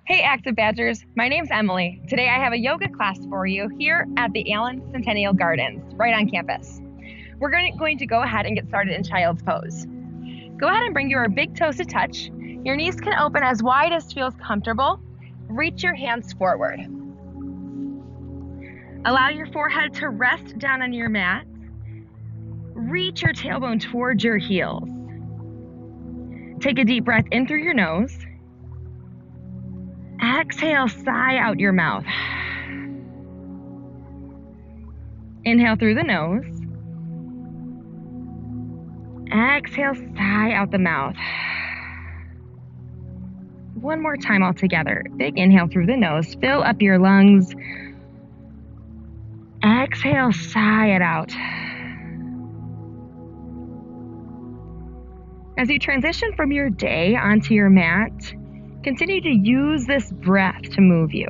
Hey Active Badgers, my name's Emily. Today I have a yoga class for you here at the Allen Centennial Gardens, right on campus. We're going to go ahead and get started in child's pose. Go ahead and bring your big toes to touch. Your knees can open as wide as feels comfortable. Reach your hands forward. Allow your forehead to rest down on your mat. Reach your tailbone towards your heels. Take a deep breath in through your nose. Exhale, sigh out your mouth. Inhale through the nose. Exhale, sigh out the mouth. One more time all together. Big inhale through the nose. Fill up your lungs. Exhale, sigh it out. As you transition from your day onto your mat, continue to use this breath to move you.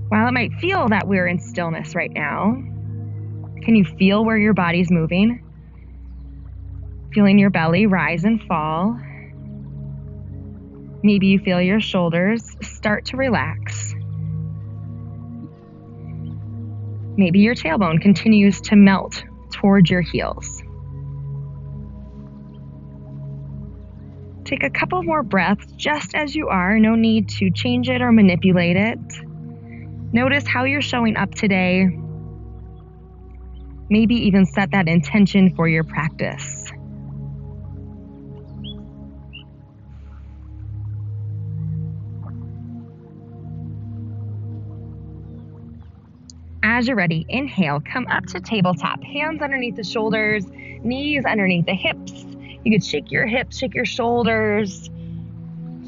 While it might feel that we're in stillness right now, can you feel where your body's moving? Feeling your belly rise and fall. Maybe you feel your shoulders start to relax. Maybe your tailbone continues to melt towards your heels. Take a couple more breaths just as you are. No need to change it or manipulate it. Notice how you're showing up today. Maybe even set that intention for your practice. As you're ready, inhale, come up to tabletop. Hands underneath the shoulders, knees underneath the hips. You could shake your hips, shake your shoulders.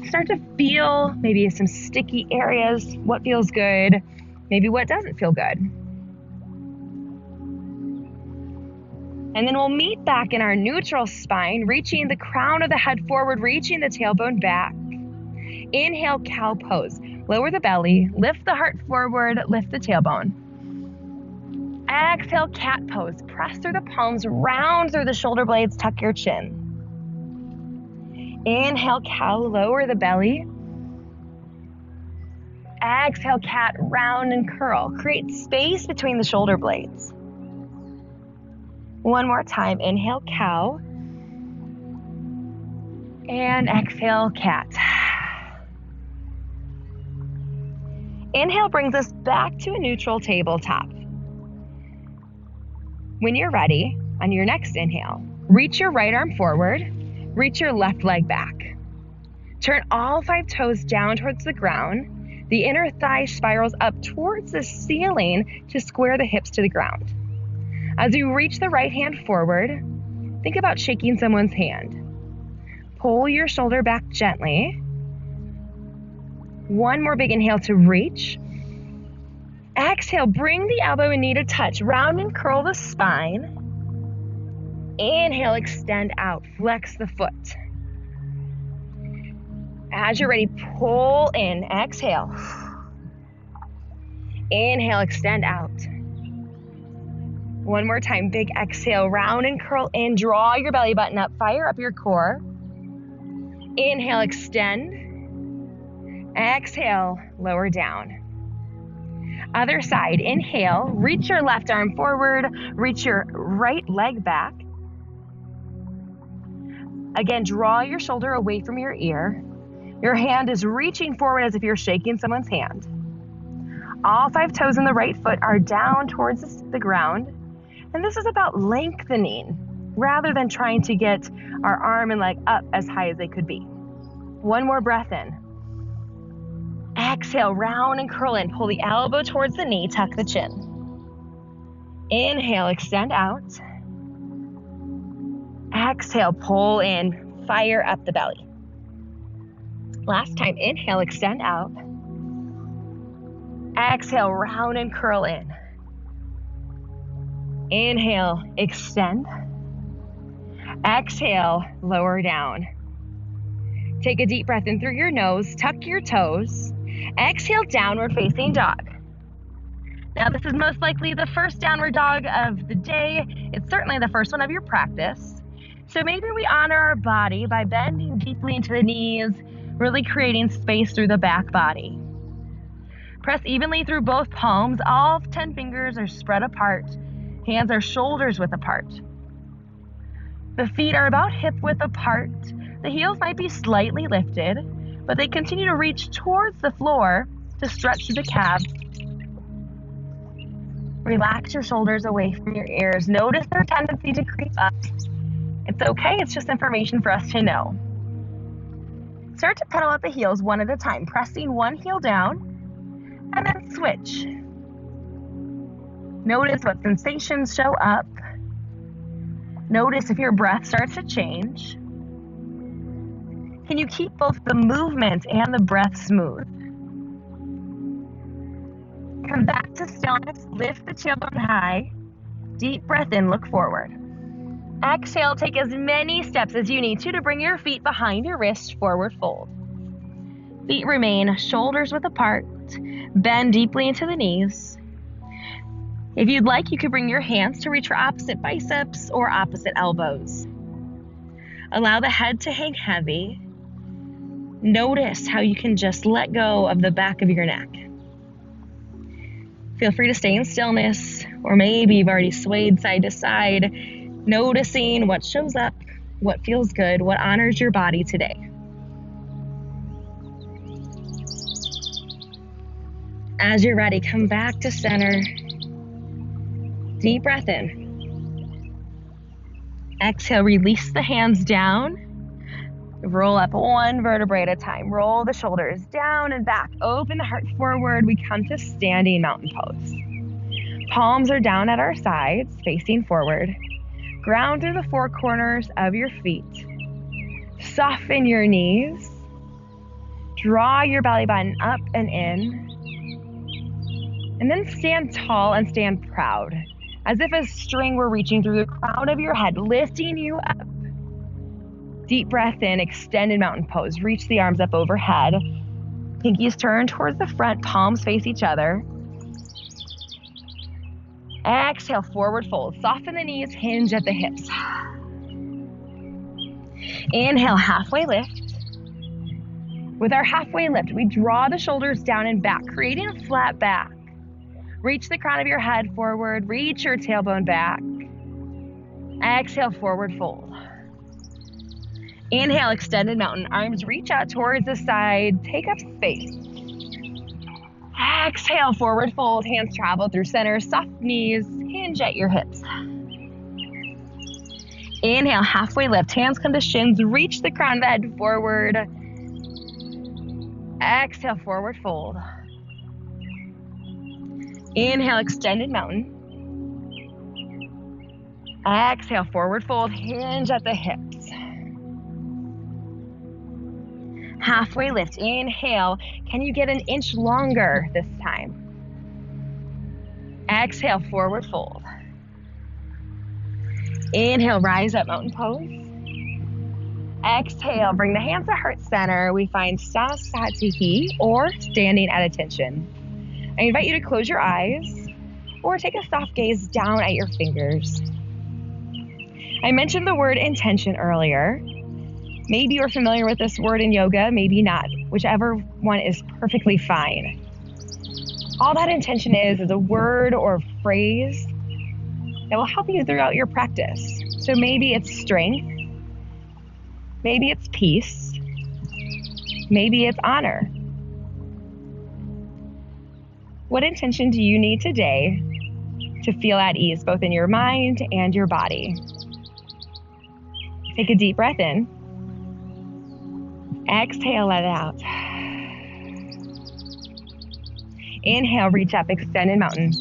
Start to feel maybe some sticky areas, what feels good, maybe what doesn't feel good. And then we'll meet back in our neutral spine, reaching the crown of the head forward, reaching the tailbone back. Inhale, cow pose. Lower the belly, lift the heart forward, lift the tailbone. Exhale, cat pose. Press through the palms, round through the shoulder blades, tuck your chin. Inhale, cow, lower the belly. Exhale, cat, round and curl. Create space between the shoulder blades. One more time. Inhale, cow. And exhale, cat. Inhale brings us back to a neutral tabletop. When you're ready, on your next inhale, reach your right arm forward. Reach your left leg back. Turn all 5 toes down towards the ground. The inner thigh spirals up towards the ceiling to square the hips to the ground. As you reach the right hand forward, think about shaking someone's hand. Pull your shoulder back gently. One more big inhale to reach. Exhale, bring the elbow and knee to touch. Round and curl the spine. Inhale, extend out, flex the foot. As you're ready, pull in, exhale. Inhale, extend out. One more time, big exhale, round and curl in, draw your belly button up, fire up your core. Inhale, extend. Exhale, lower down. Other side, inhale, reach your left arm forward, reach your right leg back. Again, draw your shoulder away from your ear. Your hand is reaching forward as if you're shaking someone's hand. All 5 toes in the right foot are down towards the ground. And this is about lengthening rather than trying to get our arm and leg up as high as they could be. One more breath in. Exhale, round and curl in. Pull the elbow towards the knee, tuck the chin. Inhale, extend out. Exhale, pull in, fire up the belly. Last time, inhale, extend out. Exhale, round and curl in. Inhale, extend. Exhale, lower down. Take a deep breath in through your nose, tuck your toes. Exhale, downward facing dog. Now, this is most likely the first downward dog of the day. It's certainly the first one of your practice. So maybe we honor our body by bending deeply into the knees, really creating space through the back body. Press evenly through both palms. All 10 fingers are spread apart. Hands are shoulders width apart. The feet are about hip width apart. The heels might be slightly lifted, but they continue to reach towards the floor to stretch through the calves. Relax your shoulders away from your ears. Notice their tendency to creep up. It's okay, it's just information for us to know. Start to pedal at the heels one at a time, pressing one heel down, and then switch. Notice what sensations show up. Notice if your breath starts to change. Can you keep both the movement and the breath smooth? Come back to stillness, lift the tailbone high. Deep breath in, look forward. Exhale, take as many steps as you need to bring your feet behind your wrist, forward fold. Feet remain shoulders width apart. Bend deeply into the knees. If you'd like, you could bring your hands to reach for opposite biceps or opposite elbows. Allow the head to hang heavy. Notice how you can just let go of the back of your neck. Feel free to stay in stillness, or maybe you've already swayed side to side, noticing what shows up, what feels good, what honors your body today. As you're ready, come back to center. Deep breath in. Exhale, release the hands down. Roll up one vertebrae at a time. Roll the shoulders down and back. Open the heart forward. We come to standing mountain pose. Palms are down at our sides, facing forward. Ground through the four corners of your feet. Soften your knees. Draw your belly button up and in. And then stand tall and stand proud, as if a string were reaching through the crown of your head, lifting you up. Deep breath in, extended mountain pose. Reach the arms up overhead. Pinkies turn towards the front, palms face each other. Exhale, forward fold. Soften the knees, hinge at the hips. Inhale, halfway lift. With our halfway lift, we draw the shoulders down and back, creating a flat back. Reach the crown of your head forward. Reach your tailbone back. Exhale, forward fold. Inhale, extended mountain. Arms reach out towards the side. Take up space. Exhale, forward fold. Hands travel through center. Soft knees. Hinge at your hips. Inhale, halfway lift. Hands come to shins. Reach the crown of the head forward. Exhale, forward fold. Inhale, extended mountain. Exhale, forward fold. Hinge at the hips. Halfway lift. Inhale. Can you get an inch longer this time? Exhale, forward fold. Inhale, rise up, mountain pose. Exhale, bring the hands to heart center. We find Sasatihi, or standing at attention. I invite you to close your eyes or take a soft gaze down at your fingers. I mentioned the word intention earlier. Maybe you're familiar with this word in yoga, maybe not. Whichever one is perfectly fine. All that intention is a word or phrase that will help you throughout your practice. So maybe it's strength, maybe it's peace, maybe it's honor. What intention do you need today to feel at ease, both in your mind and your body? Take a deep breath in. Exhale, let it out. Inhale, reach up, extended mountain.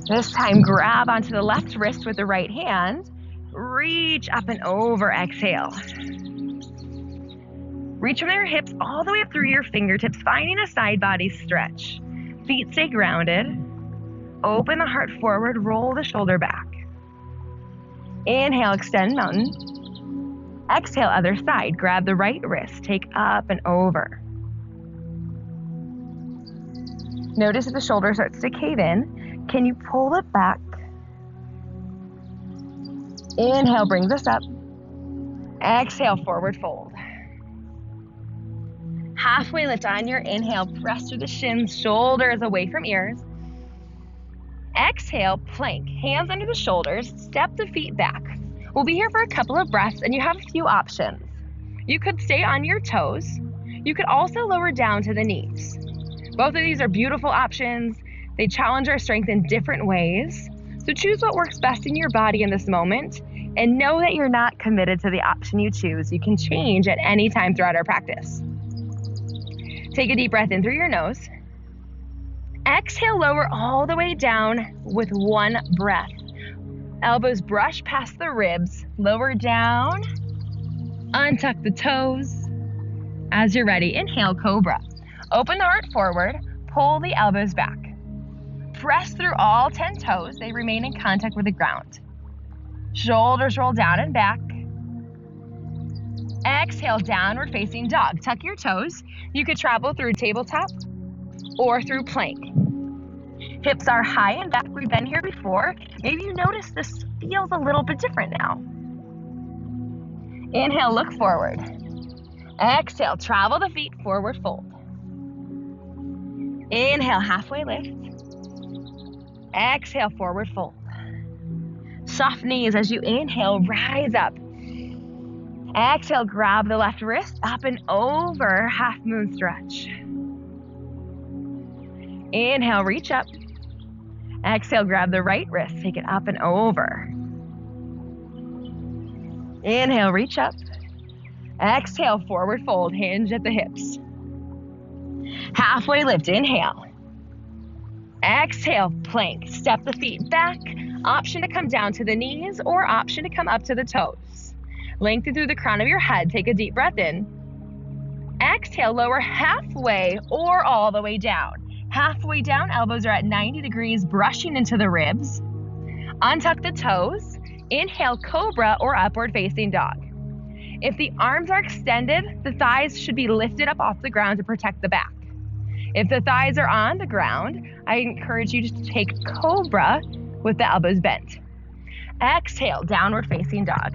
This time, grab onto the left wrist with the right hand. Reach up and over, exhale. Reach from your hips all the way up through your fingertips, finding a side body stretch. Feet stay grounded. Open the heart forward, roll the shoulder back. Inhale, extend mountain. Exhale, other side. Grab the right wrist, take up and over. Notice if the shoulder starts to cave in. Can you pull it back? Inhale, brings us up. Exhale, forward fold. Halfway lift on your inhale, press through the shins, shoulders away from ears. Exhale, plank, hands under the shoulders, step the feet back. We'll be here for a couple of breaths and you have a few options. You could stay on your toes. You could also lower down to the knees. Both of these are beautiful options. They challenge our strength in different ways. So choose what works best in your body in this moment and know that you're not committed to the option you choose. You can change at any time throughout our practice. Take a deep breath in through your nose. Exhale, lower all the way down with one breath. Elbows brush past the ribs, lower down, untuck the toes. As you're ready, inhale, cobra. Open the heart forward, pull the elbows back. Press through all 10 toes, they remain in contact with the ground. Shoulders roll down and back. Exhale, downward facing dog. Tuck your toes. You could travel through tabletop or through plank. Hips are high and back. We've been here before. Maybe you notice this feels a little bit different now. Inhale, look forward. Exhale, travel the feet, forward fold. Inhale, halfway lift. Exhale, forward fold. Soft knees as you inhale, rise up. Exhale, grab the left wrist up and over, half moon stretch. Inhale, reach up. Exhale, grab the right wrist, take it up and over. Inhale, reach up. Exhale, forward fold, hinge at the hips. Halfway lift, inhale. Exhale, plank, step the feet back. Option to come down to the knees or option to come up to the toes. Lengthen through the crown of your head. Take a deep breath in. Exhale, lower halfway or all the way down. Halfway down, elbows are at 90 degrees, brushing into the ribs. Untuck the toes. Inhale, cobra or upward facing dog. If the arms are extended, the thighs should be lifted up off the ground to protect the back. If the thighs are on the ground, I encourage you to take cobra with the elbows bent. Exhale, downward facing dog.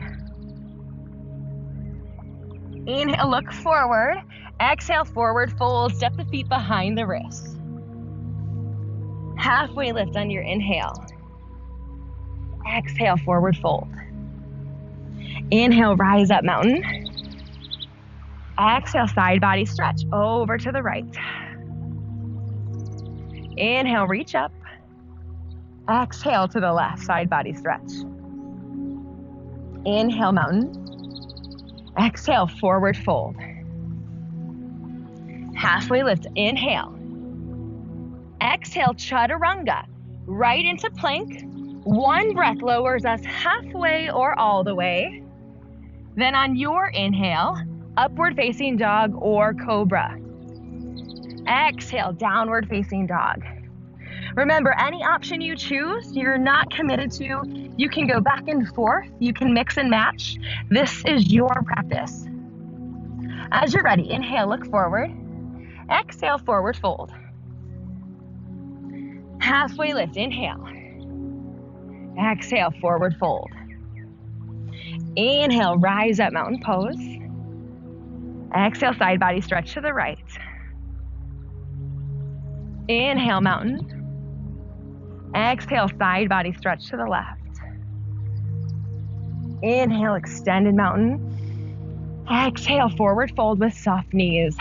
Inhale, look forward. Exhale, forward fold. Step the feet behind the wrists. Halfway lift on your inhale. Exhale, forward fold. Inhale, rise up mountain. Exhale, side body stretch over to the right. Inhale, reach up. Exhale to the left, side body stretch. Inhale, mountain. Exhale, forward fold. Halfway lift, inhale. Exhale, chaturanga, right into plank. One breath lowers us halfway or all the way. Then on your inhale, upward facing dog or cobra. Exhale, downward facing dog. Remember, any option you choose, you're not committed to. You can go back and forth. You can mix and match. This is your practice. As you're ready, inhale, look forward. Exhale, forward fold. Halfway lift, inhale. Exhale, forward fold. Inhale, rise up, mountain pose. Exhale, side body stretch to the right. Inhale, mountain. Exhale, side body stretch to the left. Inhale, extended mountain. Exhale, forward fold with soft knees.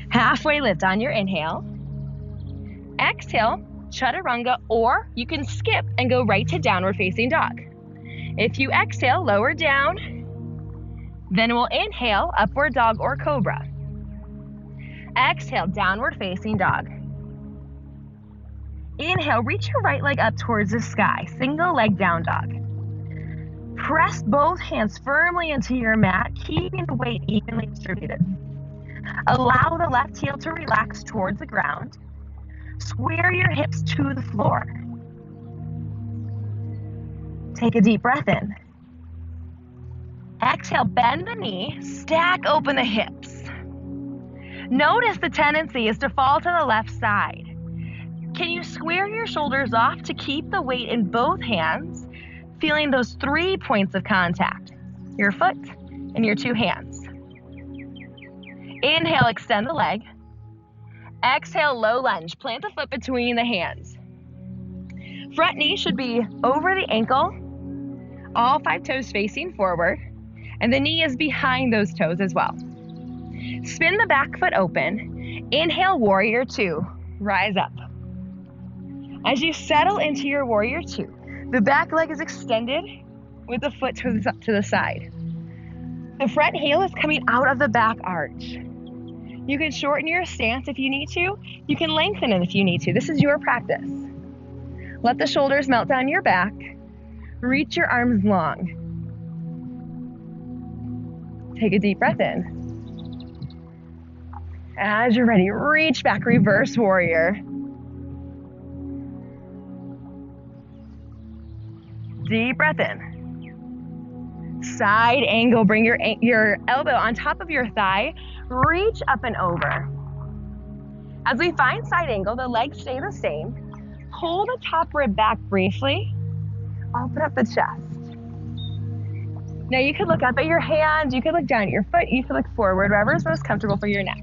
Halfway lift on your inhale. Exhale, chaturanga, or you can skip and go right to downward facing dog. If you exhale, lower down. Then we'll inhale, upward dog or cobra. Exhale, downward facing dog. Inhale, reach your right leg up towards the sky, single leg down dog. Press both hands firmly into your mat, keeping the weight evenly distributed. Allow the left heel to relax towards the ground. Square your hips to the floor. Take a deep breath in. Exhale, bend the knee, stack open the hips. Notice the tendency is to fall to the left side. Can you square your shoulders off to keep the weight in both hands, feeling those 3 points of contact, your foot and your 2 hands. Inhale, extend the leg. Exhale, low lunge. Plant the foot between the hands. Front knee should be over the ankle, all 5 toes facing forward, and the knee is behind those toes as well. Spin the back foot open. Inhale, warrior 2. Rise up. As you settle into your warrior 2, the back leg is extended with the foot to the side. The front heel is coming out of the back arch. You can shorten your stance if you need to. You can lengthen it if you need to. This is your practice. Let the shoulders melt down your back. Reach your arms long. Take a deep breath in. As you're ready, reach back, reverse warrior. Deep breath in. Side angle, bring your elbow on top of your thigh. Reach up and over. As we find side angle, the legs stay the same. Pull the top rib back briefly. Open up the chest. Now you could look up at your hands, you could look down at your foot, you could look forward, wherever is most comfortable for your neck.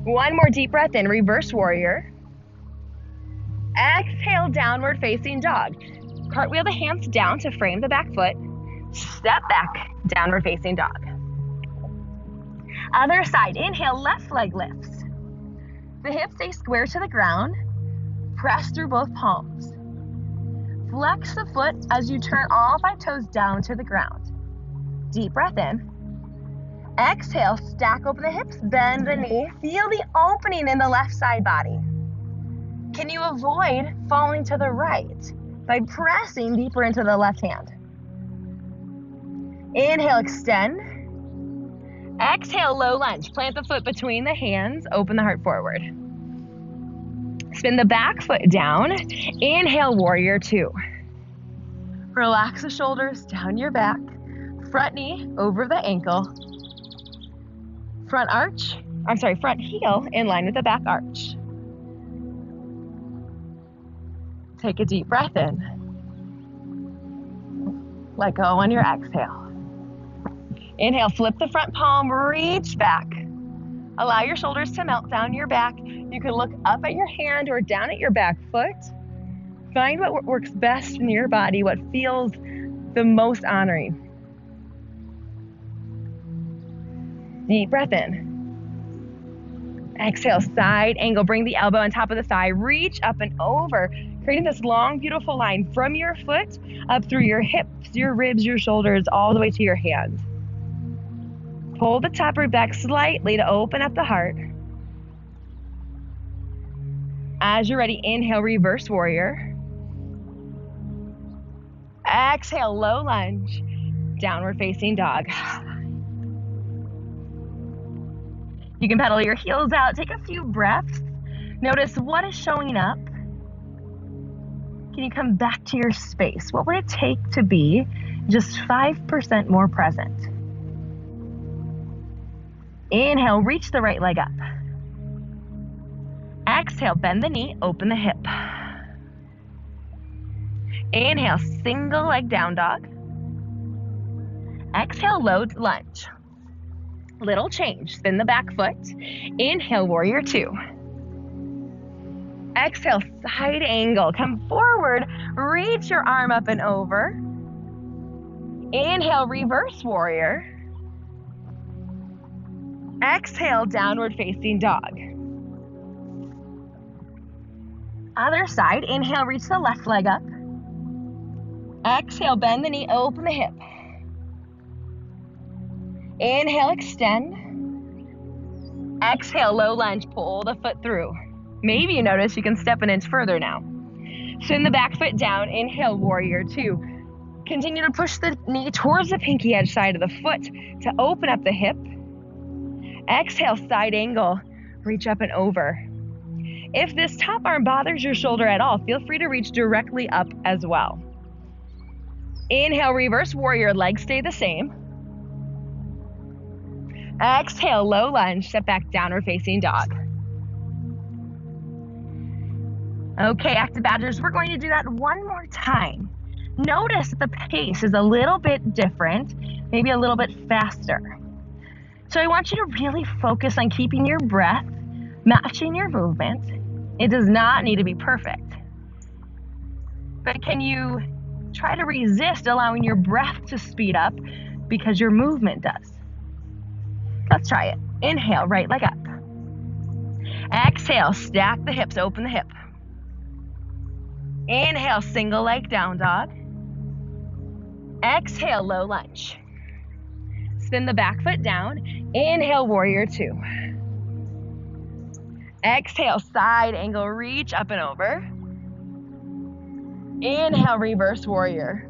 One more deep breath in, reverse warrior. Exhale, downward facing dog. Cartwheel the hands down to frame the back foot. Step back, downward facing dog. Other side, inhale, left leg lifts. The hips stay square to the ground. Press through both palms. Flex the foot as you turn all 5 toes down to the ground. Deep breath in. Exhale, stack open the hips, bend the knee. Feel the opening in the left side body. Can you avoid falling to the right by pressing deeper into the left hand? Inhale, extend. Exhale, low lunge. Plant the foot between the hands, open the heart forward. Spin the back foot down. Inhale, warrior 2. Relax the shoulders down your back. Front knee over the ankle. Front heel in line with the back arch. Take a deep breath in. Let go on your exhale. Inhale, flip the front palm, reach back. Allow your shoulders to melt down your back. You can look up at your hand or down at your back foot. Find what works best in your body, what feels the most honoring. Deep breath in. Exhale, side angle. Bring the elbow on top of the thigh. Reach up and over, creating this long, beautiful line from your foot up through your hips, your ribs, your shoulders, all the way to your hands. Pull the top rib back slightly to open up the heart. As you're ready, inhale, reverse warrior. Exhale, low lunge, downward facing dog. You can pedal your heels out, take a few breaths. Notice what is showing up. Can you come back to your space? What would it take to be just 5% more present? Inhale, reach the right leg up. Exhale, bend the knee, open the hip. Inhale, single leg down dog. Exhale, low lunge. Little change, spin the back foot. Inhale, warrior 2. Exhale, side angle, come forward, reach your arm up and over. Inhale, reverse warrior. Exhale, downward facing dog. Other side, inhale, reach the left leg up. Exhale, bend the knee, open the hip. Inhale, extend. Exhale, low lunge, pull the foot through. Maybe you notice you can step an inch further now. Send the back foot down, inhale, warrior 2. Continue to push the knee towards the pinky edge side of the foot to open up the hip. Exhale, side angle, reach up and over. If this top arm bothers your shoulder at all, feel free to reach directly up as well. Inhale, reverse warrior, legs stay the same. Exhale, low lunge, step back, downward facing dog. Okay, active badgers, we're going to do that one more time. Notice the pace is a little bit different, maybe a little bit faster. So I want you to really focus on keeping your breath matching your movement. It does not need to be perfect. But can you try to resist allowing your breath to speed up because your movement does? Let's try it. Inhale, right leg up. Exhale, stack the hips, open the hip. Inhale, single leg down dog. Exhale, low lunge. Spin the back foot down. Inhale, warrior two. Exhale, side angle, reach up and over. Inhale, reverse warrior.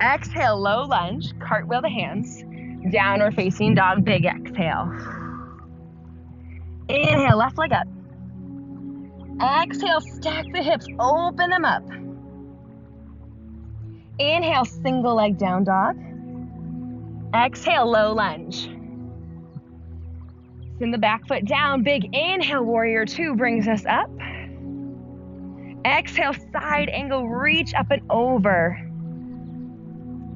Exhale, low lunge, cartwheel the hands. Downward facing dog, big exhale. Inhale, left leg up. Exhale, stack the hips, open them up. Inhale, single leg down dog. Exhale, low lunge. Send the back foot down, big inhale, warrior two brings us up. Exhale, side angle, reach up and over.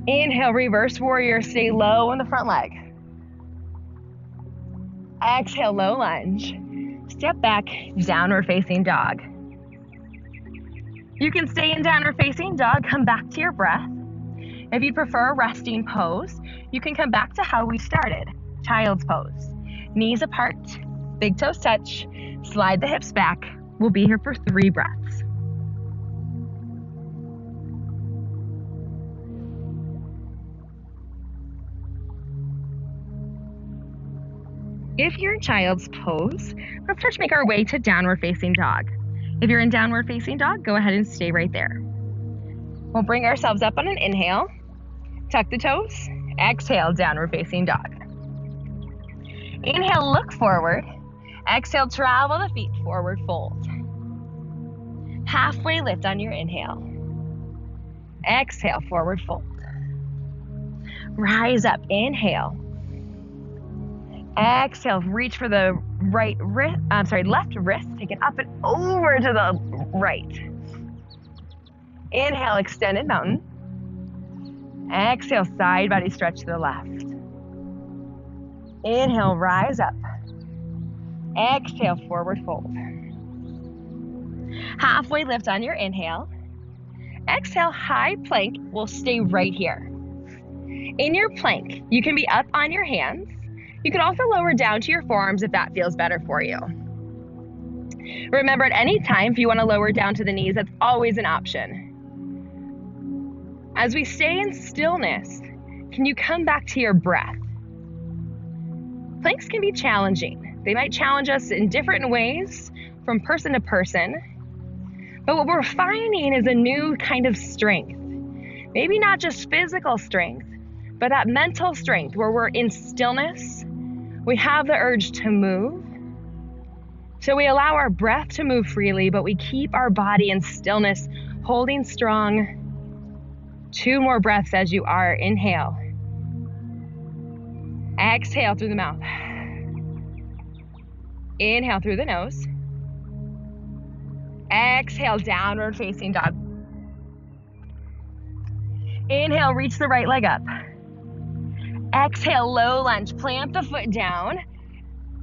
Inhale, reverse warrior, stay low on the front leg. Exhale, low lunge. Step back, downward facing dog. You can stay in downward facing dog, come back to your breath. If you prefer a resting pose, you can come back to how we started, child's pose. Knees apart, big toes touch, slide the hips back. We'll be here for 3 breaths. If you're in child's pose, let's start to make our way to downward facing dog. If you're in downward facing dog, go ahead and stay right there. We'll bring ourselves up on an inhale, tuck the toes, exhale, downward facing dog. Inhale, look forward. Exhale, travel the feet, forward fold. Halfway lift on your inhale. Exhale, forward fold. Rise up, inhale. Exhale, reach for the left wrist, take it up and over to the right. Inhale, extended mountain. Exhale, side body stretch to the left. Inhale, rise up. Exhale, forward fold. Halfway lift on your inhale. Exhale, high plank. We'll stay right here. In your plank, you can be up on your hands. You can also lower down to your forearms if that feels better for you. Remember, at any time, if you want to lower down to the knees, that's always an option. As we stay in stillness, can you come back to your breath? Planks can be challenging. They might challenge us in different ways from person to person. But what we're finding is a new kind of strength. Maybe not just physical strength, but that mental strength where we're in stillness. We have the urge to move. So we allow our breath to move freely, but we keep our body in stillness, holding strong. 2 more breaths as you are. Inhale. Exhale through the mouth. Inhale through the nose. Exhale, downward facing dog. Inhale, reach the right leg up. Exhale, low lunge, plant the foot down.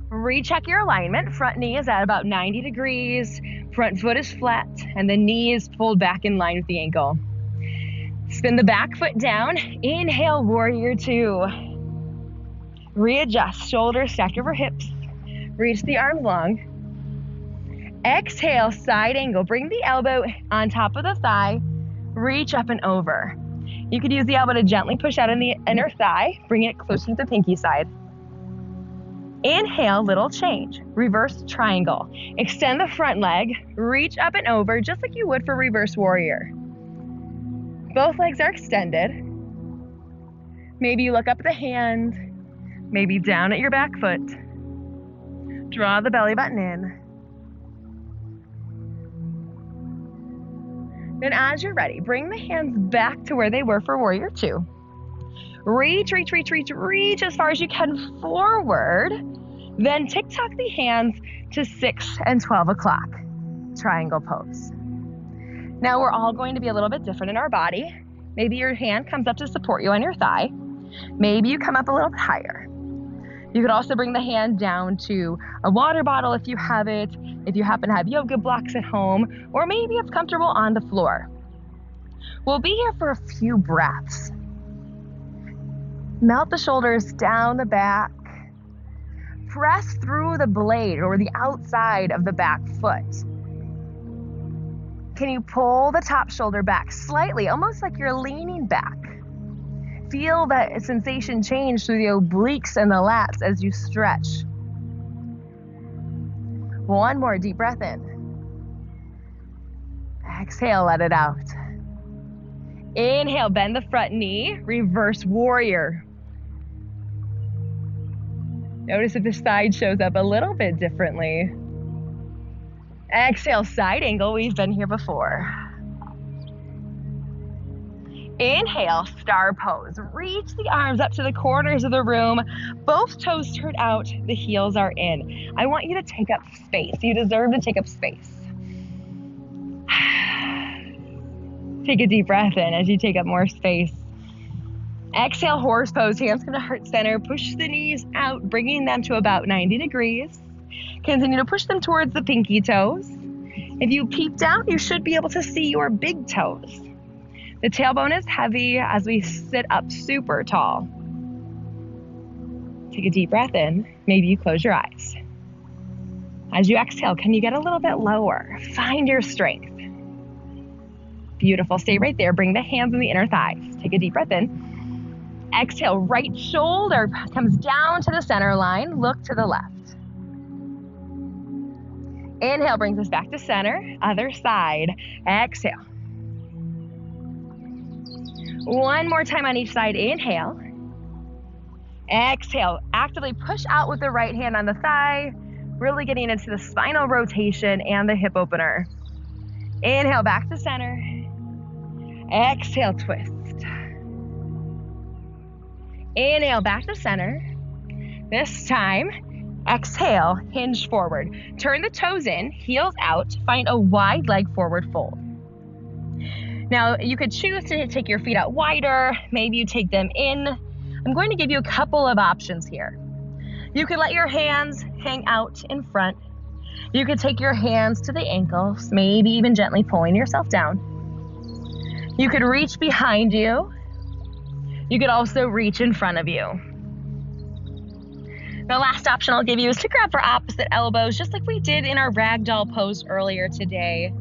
Recheck your alignment. Front knee is at about 90 degrees. Front foot is flat, and the knee is pulled back in line with the ankle. Spin the back foot down. Inhale, warrior two. Readjust, shoulders stack over hips. Reach the arms long. Exhale, side angle. Bring the elbow on top of the thigh. Reach up and over. You could use the elbow to gently push out in the inner thigh. Bring it closer to the pinky side. Inhale, little change. Reverse triangle. Extend the front leg. Reach up and over just like you would for reverse warrior. Both legs are extended. Maybe you look up at the hand. Maybe down at your back foot. Draw the belly button in. Then as you're ready, bring the hands back to where they were for warrior two. Reach, reach, reach, reach, reach as far as you can forward. Then tick-tock the hands to 6 and 12 o'clock. Triangle pose. Now we're all going to be a little bit different in our body. Maybe your hand comes up to support you on your thigh. Maybe you come up a little bit higher. You could also bring the hand down to a water bottle if you have it, if you happen to have yoga blocks at home, or maybe it's comfortable on the floor. We'll be here for a few breaths. Melt the shoulders down the back. Press through the blade or the outside of the back foot. Can you pull the top shoulder back slightly, almost like you're leaning back? Feel that sensation change through the obliques and the lats as you stretch. One more deep breath in. Exhale, let it out. Inhale, bend the front knee, reverse warrior. Notice if the side shows up a little bit differently. Exhale, side angle. We've been here before. Inhale, star pose. Reach the arms up to the corners of the room. Both toes turn out, the heels are in. I want you to take up space. You deserve to take up space. Take a deep breath in as you take up more space. Exhale, horse pose. Hands come to heart center. Push the knees out, bringing them to about 90 degrees. Continue to push them towards the pinky toes. If you peep down, you should be able to see your big toes. The tailbone is heavy as we sit up super tall. Take a deep breath in. Maybe you close your eyes. As you exhale, can you get a little bit lower? Find your strength. Beautiful. Stay right there. Bring the hands on the inner thighs. Take a deep breath in. Exhale, right shoulder comes down to the center line. Look to the left. Inhale brings us back to center. Other side. Exhale. One more time on each side. Inhale. Exhale. Actively push out with the right hand on the thigh, really getting into the spinal rotation and the hip opener. Inhale, back to center. Exhale, twist. Inhale, back to center. This time, exhale, hinge forward. Turn the toes in, heels out. Find a wide leg forward fold. Now, you could choose to take your feet out wider. Maybe you take them in. I'm going to give you a couple of options here. You could let your hands hang out in front. You could take your hands to the ankles, maybe even gently pulling yourself down. You could reach behind you. You could also reach in front of you. The last option I'll give you is to grab for opposite elbows, just like we did in our ragdoll pose earlier today.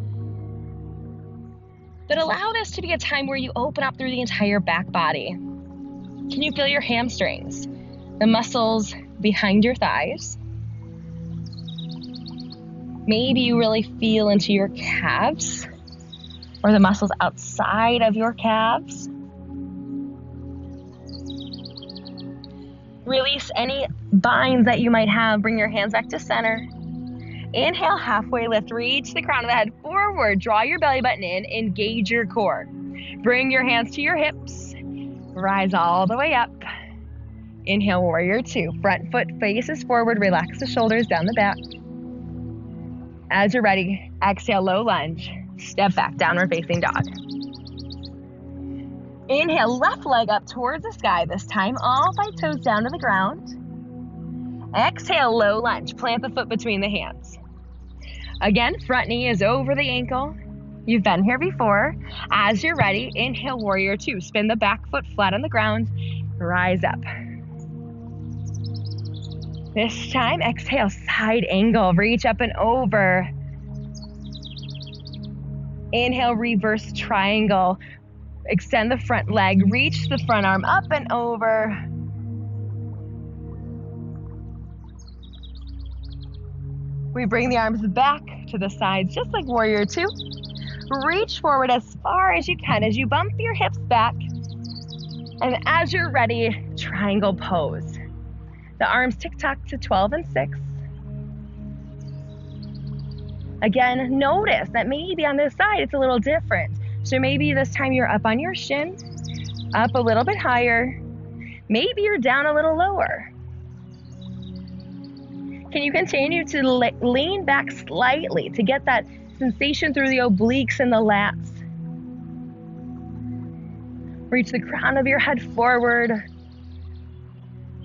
But allow this to be a time where you open up through the entire back body. Can you feel your hamstrings, the muscles behind your thighs? Maybe you really feel into your calves or the muscles outside of your calves. Release any binds that you might have. Bring your hands back to center. Inhale, halfway lift. Reach the crown of the head forward. Draw your belly button in. Engage your core. Bring your hands to your hips. Rise all the way up. Inhale, warrior two. Front foot faces forward. Relax the shoulders down the back. As you're ready, exhale, low lunge. Step back, downward facing dog. Inhale, left leg up towards the sky this time. All 5 toes down to the ground. Exhale, low lunge. Plant the foot between the hands. Again, front knee is over the ankle. You've been here before. As you're ready, inhale, warrior two. Spin the back foot flat on the ground. Rise up. This time, exhale, side angle. Reach up and over. Inhale, reverse triangle. Extend the front leg. Reach the front arm up and over. We bring the arms back to the sides, just like warrior two. Reach forward as far as you can as you bump your hips back. And as you're ready, triangle pose. The arms tick-tock to 12 and 6. Again, notice that maybe on this side it's a little different. So maybe this time you're up on your shin, up a little bit higher. Maybe you're down a little lower. Can you continue to lean back slightly to get that sensation through the obliques and the lats? Reach the crown of your head forward.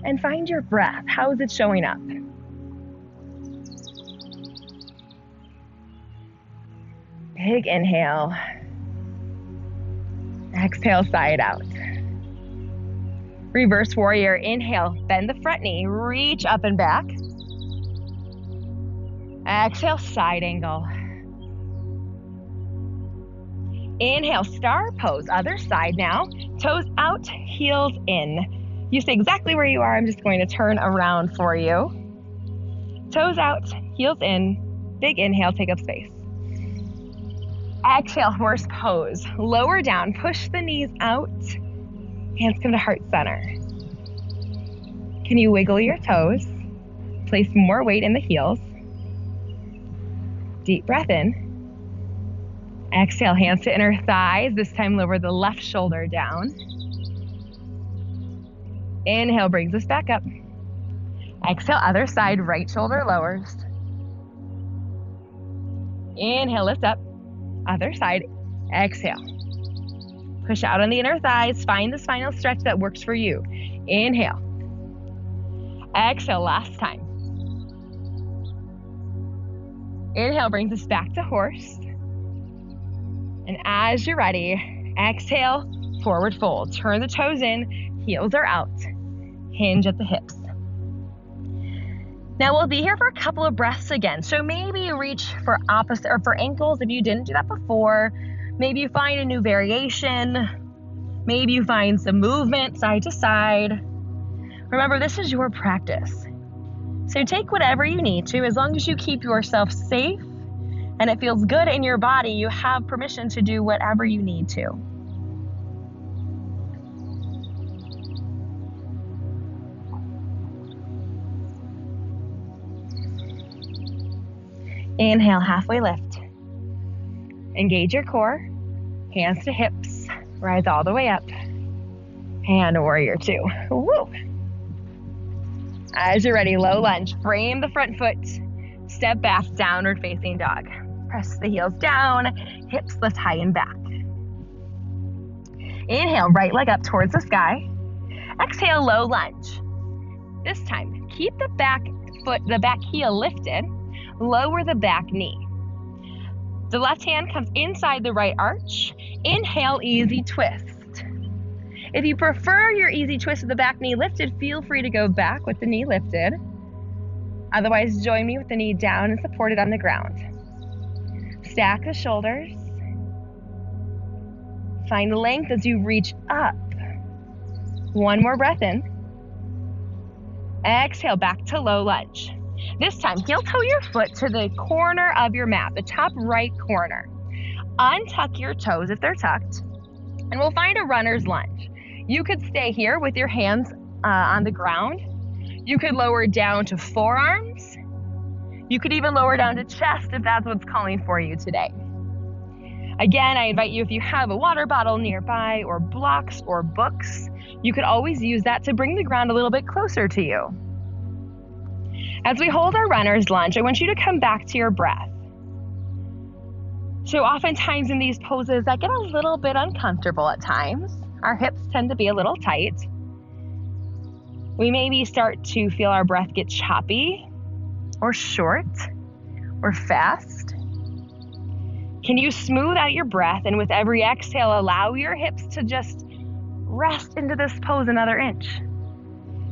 and find your breath. How is it showing up? Big inhale. Exhale, sigh it out. Reverse warrior, inhale, bend the front knee, reach up and back. Exhale, side angle. Inhale, star pose, other side now. Toes out, heels in. You stay exactly where you are. I'm just going to turn around for you. Toes out, heels in. Big inhale, take up space. Exhale, horse pose. Lower down, push the knees out. Hands come to heart center. Can you wiggle your toes? Place more weight in the heels. Deep breath in. Exhale, hands to inner thighs. This time lower the left shoulder down. Inhale brings us back up. Exhale, other side, right shoulder lowers. Inhale, lift up. Other side, exhale. Push out on the inner thighs. Find the spinal stretch that works for you. Inhale. Exhale, last time. Inhale brings us back to horse. And as you're ready, exhale, forward fold. Turn the toes in, heels are out. Hinge at the hips. Now we'll be here for a couple of breaths again. So maybe you reach for opposite or for ankles if you didn't do that before. Maybe you find a new variation. Maybe you find some movement side to side. Remember, this is your practice. So take whatever you need to, as long as you keep yourself safe and it feels good in your body, you have permission to do whatever you need to. Inhale, halfway lift. Engage your core, hands to hips, rise all the way up. And warrior two. Woo! As you're ready, low lunge, frame the front foot, step back, downward facing dog. Press the heels down, hips lift high and back. Inhale, right leg up towards the sky. Exhale, low lunge. This time, keep the back foot, the back heel lifted, lower the back knee. The left hand comes inside the right arch. Inhale, easy twist. If you prefer your easy twist with the back knee lifted, feel free to go back with the knee lifted. Otherwise, join me with the knee down and supported on the ground. Stack the shoulders. Find length as you reach up. One more breath in. Exhale, back to low lunge. This time, heel toe your foot to the corner of your mat, the top right corner. Untuck your toes if they're tucked, and we'll find a runner's lunge. You could stay here with your hands on the ground. You could lower down to forearms. You could even lower down to chest if that's what's calling for you today. Again, I invite you, if you have a water bottle nearby or blocks or books, you could always use that to bring the ground a little bit closer to you. As we hold our runner's lunge, I want you to come back to your breath. So oftentimes in these poses, that get a little bit uncomfortable at times. Our hips tend to be a little tight. We maybe start to feel our breath get choppy or short or fast. Can you smooth out your breath, and with every exhale, allow your hips to just rest into this pose another inch?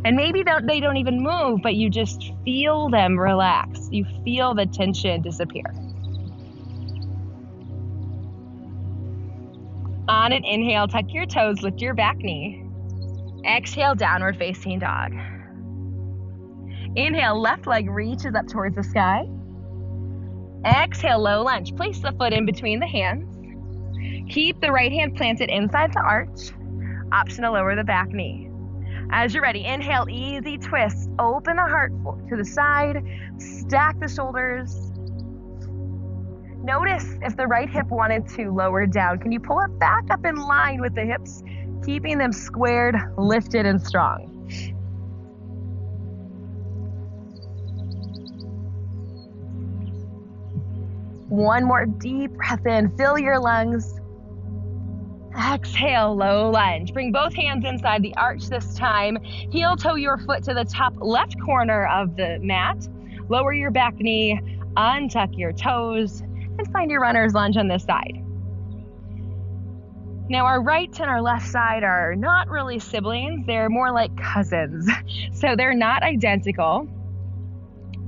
And maybe they don't even move, but you just feel them relax. You feel the tension disappear. On an inhale, tuck your toes, lift your back knee. Exhale, downward facing dog. Inhale, left leg reaches up towards the sky. Exhale, low lunge. Place the foot in between the hands. Keep the right hand planted inside the arch. Option to lower the back knee. As you're ready, inhale, easy twist. Open the heart to the side. Stack the shoulders. Notice if the right hip wanted to lower down. Can you pull it back up in line with the hips, keeping them squared, lifted, and strong? One more deep breath in. Fill your lungs. Exhale, low lunge. Bring both hands inside the arch this time. Heel toe your foot to the top left corner of the mat. Lower your back knee, untuck your toes, and find your runner's lunge on this side. Now our right and our left side are not really siblings, they're more like cousins. So they're not identical.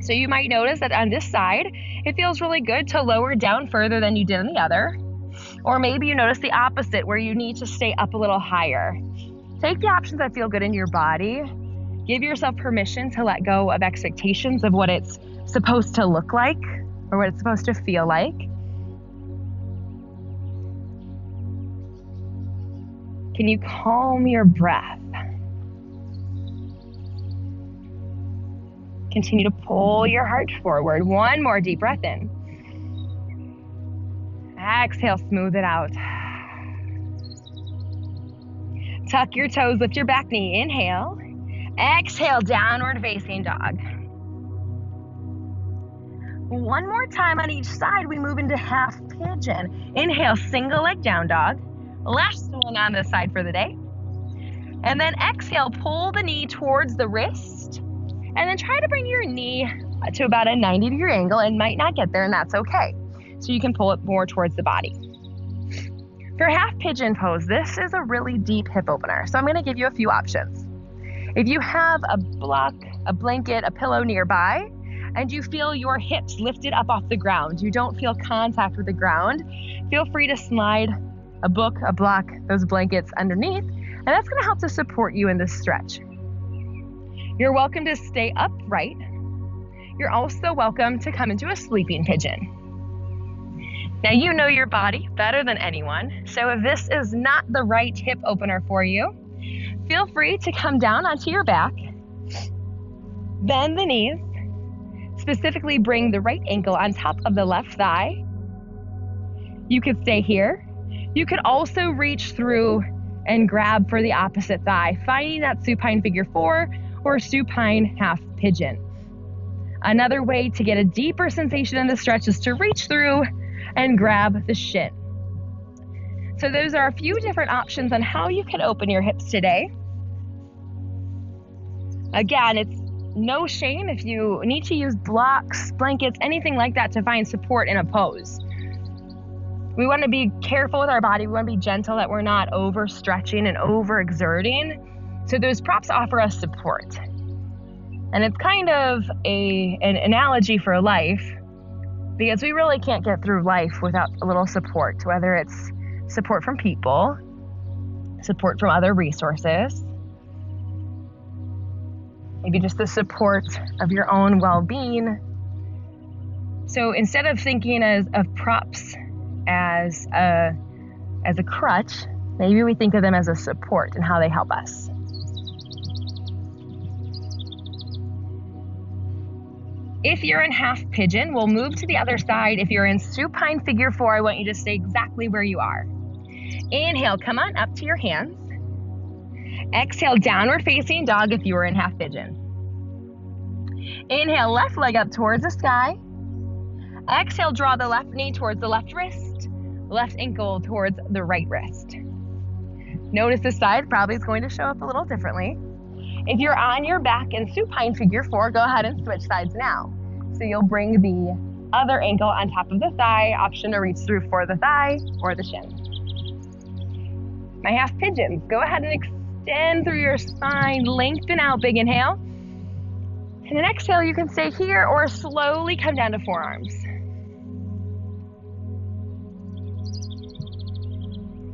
So you might notice that on this side, it feels really good to lower down further than you did on the other. Or maybe you notice the opposite where you need to stay up a little higher. Take the options that feel good in your body. Give yourself permission to let go of expectations of what it's supposed to look like or what it's supposed to feel like. Can you calm your breath? Continue to pull your heart forward. One more deep breath in. Exhale, smooth it out. Tuck your toes, lift your back knee. Inhale. Exhale, downward facing dog. One more time on each side, we move into half pigeon. Inhale, single leg down dog. Last one on this side for the day. And then exhale, pull the knee towards the wrist. And then try to bring your knee to about a 90-degree angle. It might not get there, and that's okay. So you can pull it more towards the body. For half pigeon pose, this is a really deep hip opener. So I'm going to give you a few options. If you have a block, a blanket, a pillow nearby, and you feel your hips lifted up off the ground, you don't feel contact with the ground, feel free to slide a book, a block, those blankets underneath, and that's going to help to support you in this stretch. You're welcome to stay upright. You're also welcome to come into a sleeping pigeon. Now you know your body better than anyone, so if this is not the right hip opener for you, feel free to come down onto your back, bend the knees, specifically bring the right ankle on top of the left thigh. You could stay here. You could also reach through and grab for the opposite thigh, finding that supine figure 4 or supine half pigeon. Another way to get a deeper sensation in the stretch is to reach through and grab the shin. So those are a few different options on how you can open your hips today. Again, it's no shame if you need to use blocks, blankets, anything like that to find support in a pose. We want to be careful with our body. We want to be gentle that we're not overstretching and overexerting. So those props offer us support. And it's kind of an analogy for life, because we really can't get through life without a little support, whether it's support from people, support from other resources, maybe just the support of your own well-being. So instead of thinking of props as a crutch, maybe we think of them as a support and how they help us. If you're in half pigeon, we'll move to the other side. If you're in supine figure 4, I want you to stay exactly where you are. Inhale, come on up to your hands. Exhale, downward facing dog if you were in half pigeon. Inhale, left leg up towards the sky. Exhale, draw the left knee towards the left wrist, left ankle towards the right wrist. Notice this side probably is going to show up a little differently. If you're on your back in supine figure 4, go ahead and switch sides now. So you'll bring the other ankle on top of the thigh, option to reach through for the thigh or the shin. My half pigeons, go ahead and extend through your spine, lengthen out, big inhale. And then exhale, you can stay here or slowly come down to forearms.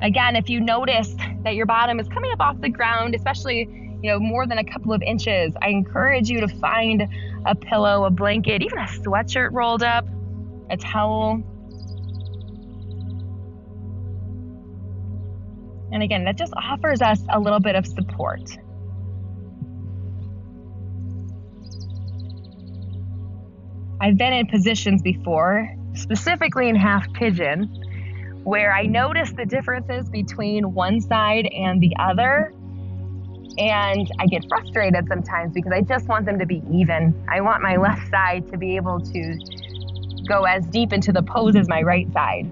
Again, if you notice that your bottom is coming up off the ground, especially more than a couple of inches, I encourage you to find a pillow, a blanket, even a sweatshirt rolled up, a towel. And again, that just offers us a little bit of support. I've been in positions before, specifically in half pigeon, where I notice the differences between one side and the other. And I get frustrated sometimes because I just want them to be even. I want my left side to be able to go as deep into the pose as my right side.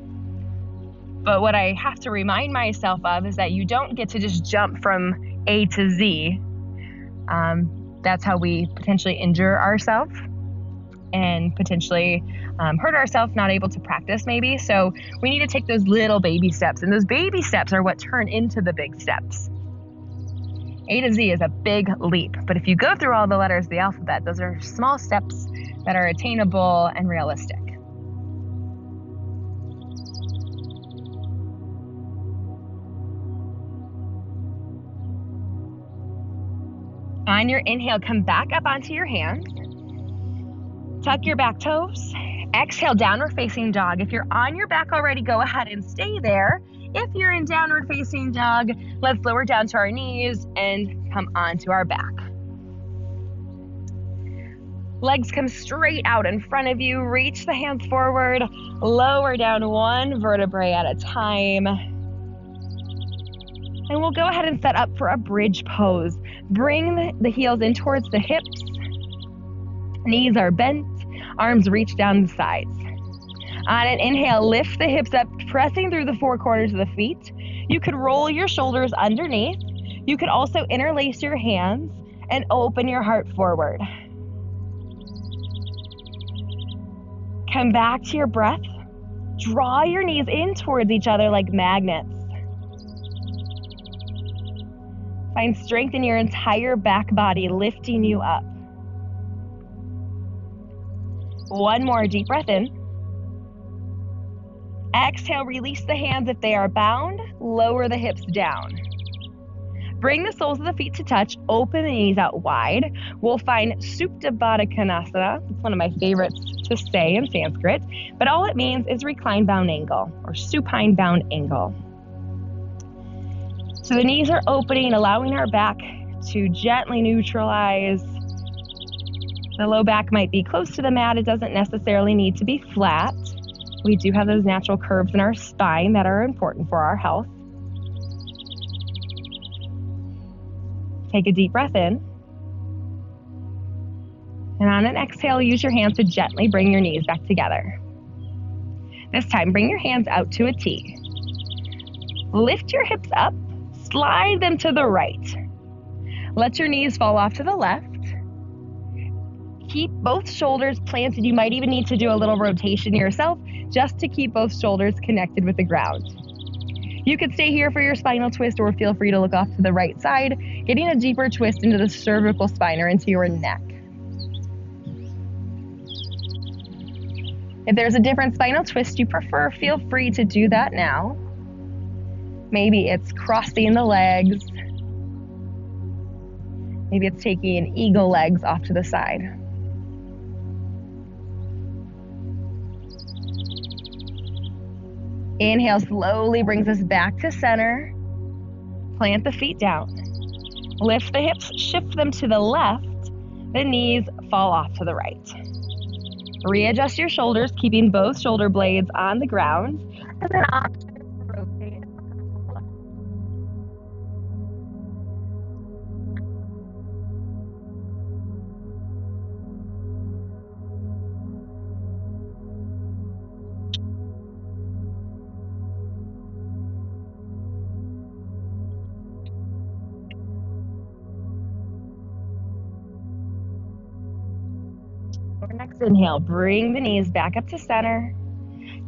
But what I have to remind myself of is that you don't get to just jump from A to Z. That's how we potentially injure ourselves and potentially hurt ourselves, not able to practice maybe. So we need to take those little baby steps, and those baby steps are what turn into the big steps. A to Z is a big leap, but if you go through all the letters of the alphabet, those are small steps that are attainable and realistic. On your inhale, come back up onto your hands. Tuck your back toes. Exhale, downward facing dog. If you're on your back already, go ahead and stay there. If you're in downward facing dog, let's lower down to our knees and come onto our back. Legs come straight out in front of you. Reach the hands forward. Lower down one vertebrae at a time. And we'll go ahead and set up for a bridge pose. Bring the heels in towards the hips. Knees are bent. Arms reach down the sides. On an inhale, lift the hips up, pressing through the four corners of the feet. You could roll your shoulders underneath. You could also interlace your hands and open your heart forward. Come back to your breath. Draw your knees in towards each other like magnets. Find strength in your entire back body, lifting you up. One more deep breath in. Exhale, release the hands if they are bound. Lower the hips down. Bring the soles of the feet to touch. Open the knees out wide. We'll find Supta Baddha Konasana. It's one of my favorites to say in Sanskrit. But all it means is reclined bound angle or supine bound angle. So the knees are opening, allowing our back to gently neutralize. The low back might be close to the mat. It doesn't necessarily need to be flat. We do have those natural curves in our spine that are important for our health. Take a deep breath in. And on an exhale, use your hands to gently bring your knees back together. This time, bring your hands out to a T. Lift your hips up. Slide them to the right. Let your knees fall off to the left. Keep both shoulders planted. You might even need to do a little rotation yourself just to keep both shoulders connected with the ground. You could stay here for your spinal twist or feel free to look off to the right side, getting a deeper twist into the cervical spine or into your neck. If there's a different spinal twist you prefer, feel free to do that now. Maybe it's crossing the legs. Maybe it's taking eagle legs off to the side. Inhale slowly brings us back to center. Plant the feet down. Lift the hips, shift them to the left. The knees fall off to the right. Readjust your shoulders, keeping both shoulder blades on the ground. And then option to rotate. Next inhale, bring the knees back up to center.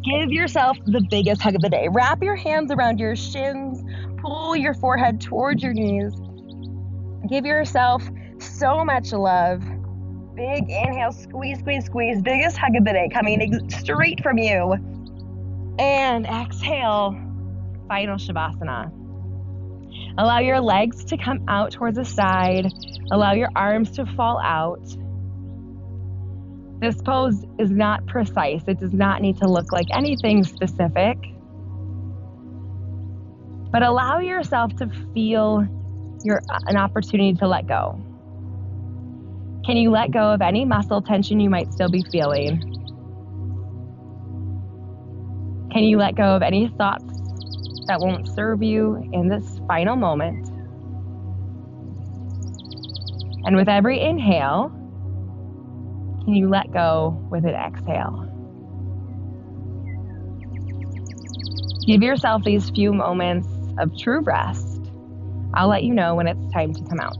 Give yourself the biggest hug of the day. Wrap your hands around your shins. Pull your forehead towards your knees. Give yourself so much love. Big inhale, squeeze, squeeze, squeeze. Biggest hug of the day coming straight from you. And exhale, final Shavasana. Allow your legs to come out towards the side. Allow your arms to fall out. This pose is not precise. It does not need to look like anything specific. But allow yourself to feel an opportunity to let go. Can you let go of any muscle tension you might still be feeling? Can you let go of any thoughts that won't serve you in this final moment? And with every inhale, can you let go with an exhale? Give yourself these few moments of true rest. I'll let you know when it's time to come out.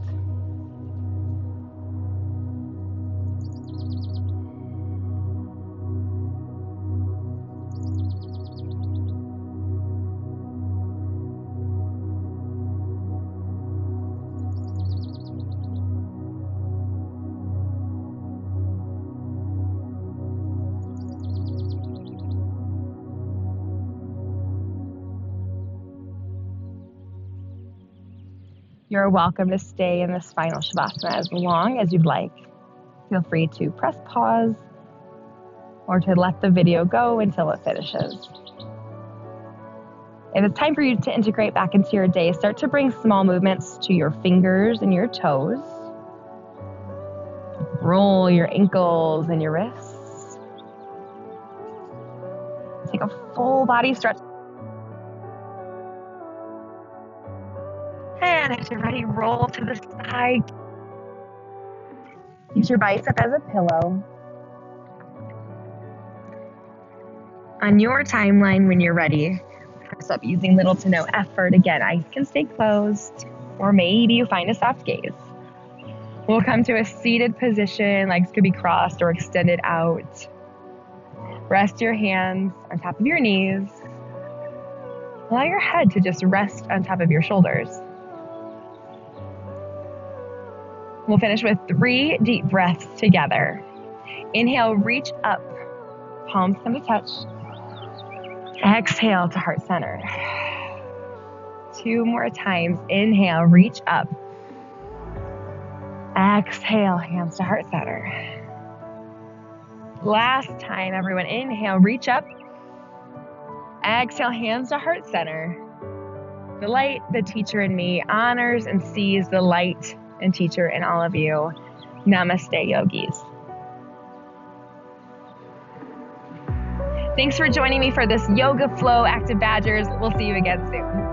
You're welcome to stay in this final Shavasana as long as you'd like. Feel free to press pause or to let the video go until it finishes. If it's time for you to integrate back into your day, start to bring small movements to your fingers and your toes. Roll your ankles and your wrists. Take a full body stretch. And as you're ready, roll to the side. Use your bicep as a pillow. On your timeline, when you're ready, press up using little to no effort. Again, eyes can stay closed, or maybe you find a soft gaze. We'll come to a seated position. Legs could be crossed or extended out. Rest your hands on top of your knees. Allow your head to just rest on top of your shoulders. We'll finish with 3 deep breaths together. Inhale, reach up. Palms come to touch. Exhale to heart center. 2 more times. Inhale, reach up. Exhale, hands to heart center. Last time, everyone. Inhale, reach up. Exhale, hands to heart center. The light, the teacher in me, honors and sees the light and teacher in all of you. Namaste, yogis. Thanks for joining me for this Yoga Flow Active Badgers. We'll see you again soon.